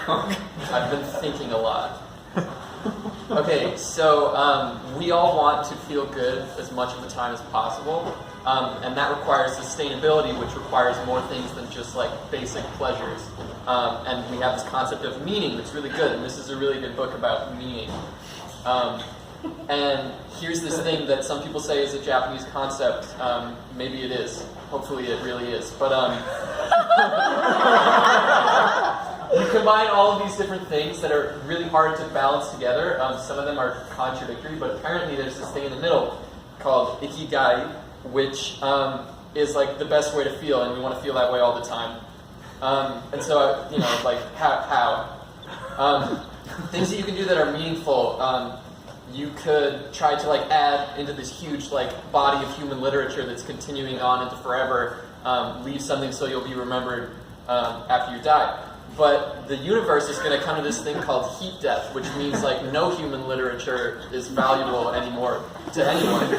I've been thinking a lot. Okay, so we all want to feel good as much of the time as possible, and that requires sustainability, which requires more things than just like basic pleasures. And we have this concept of meaning that's really good, and this is a really good book about meaning. And here's this thing that some people say is a Japanese concept. Maybe it is. Hopefully it really is. But you combine all of these different things that are really hard to balance together. Some of them are contradictory, but apparently there's this thing in the middle called ikigai, which is like the best way to feel, and we want to feel that way all the time. And so, you know, like how? Things that you can do that are meaningful. You could try to like add into this huge like body of human literature that's continuing on into forever. Leave something so you'll be remembered after you die. But the universe is going to come to this thing called heat death, which means like no human literature is valuable anymore to anyone.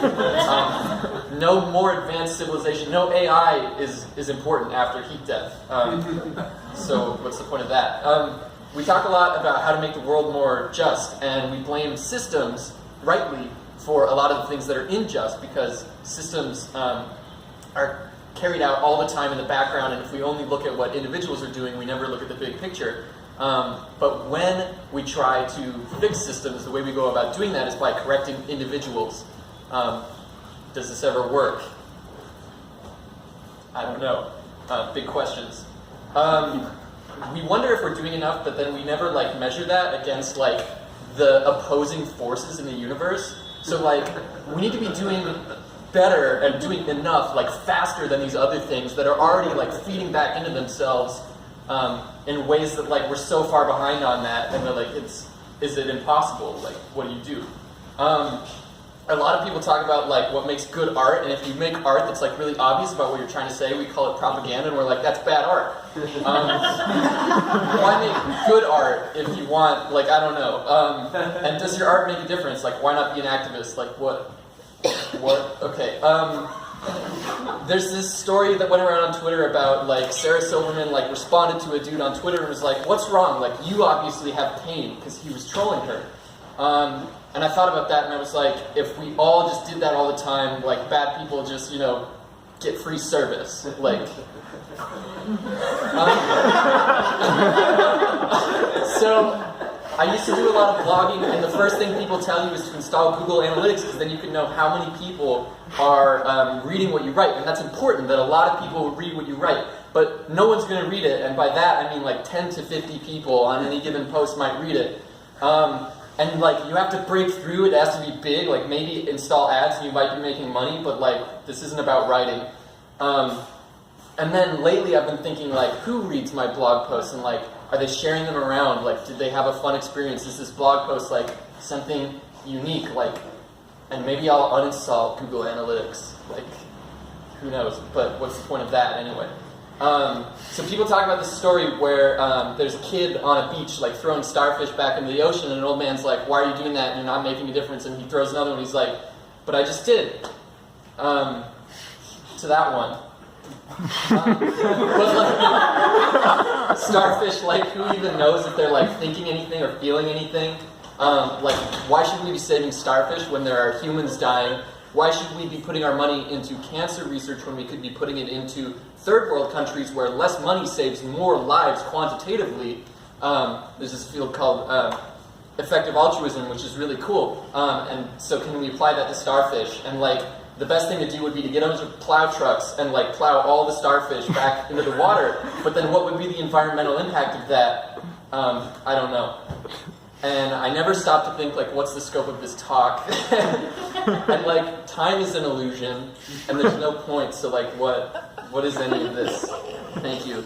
No more advanced civilization, no AI is important after heat death. So what's the point of that? We talk a lot about how to make the world more just, and we blame systems, rightly, for a lot of the things that are unjust, because systems are carried out all the time in the background, and if we only look at what individuals are doing, we never look at the big picture. But when we try to fix systems, the way we go about doing that is by correcting individuals. Does this ever work? I don't know. Big questions. We wonder if we're doing enough, but then we never like measure that against like the opposing forces in the universe. So like we need to be doing better and doing enough, like faster than these other things that are already like feeding back into themselves in ways that like we're so far behind on that, and they're like, is it impossible? Like, what do you do? A lot of people talk about like what makes good art, and if you make art that's like really obvious about what you're trying to say, we call it propaganda, and we're like, that's bad art. Why make good art if you want, like, I don't know. And does your art make a difference? Like, why not be an activist? Like, what? Okay. There's this story that went around on Twitter about like Sarah Silverman like responded to a dude on Twitter and was like, "What's wrong? Like, you obviously have pain," because he was trolling her. And I thought about that, and I was like, if we all just did that all the time, like bad people just, you know, get free service, like. So I used to do a lot of blogging, and the first thing people tell you is to install Google Analytics, because then you can know how many people are reading what you write, and that's important, that a lot of people read what you write, but no one's going to read it, and by that I mean like 10 to 50 people on any given post might read it. And like you have to break through, it has to be big, like maybe install ads and you might be making money, but like this isn't about writing. And then lately I've been thinking like, who reads my blog posts, and like, are they sharing them around? Like, did they have a fun experience? Is this blog post like something unique? Like, and maybe I'll uninstall Google Analytics. Like, who knows? But what's the point of that anyway? So people talk about this story where there's a kid on a beach like throwing starfish back into the ocean, and an old man's like, "Why are you doing that? You're not making a difference." And he throws another one. He's like, "But I just did." To that one. But like, starfish, like, who even knows if they're like thinking anything or feeling anything? Like, why should we be saving starfish when there are humans dying? Why should we be putting our money into cancer research when we could be putting it into third world countries where less money saves more lives quantitatively? There's this field called effective-altruism, which is really cool. And so can we apply that to starfish? And like, the best thing to do would be to get onto plow trucks and like plow all the starfish back into the water. But then what would be the environmental impact of that? I don't know. And I never stopped to think like, what's the scope of this talk? And like, time is an illusion, and there's no point. So like, what is any of this? Thank you.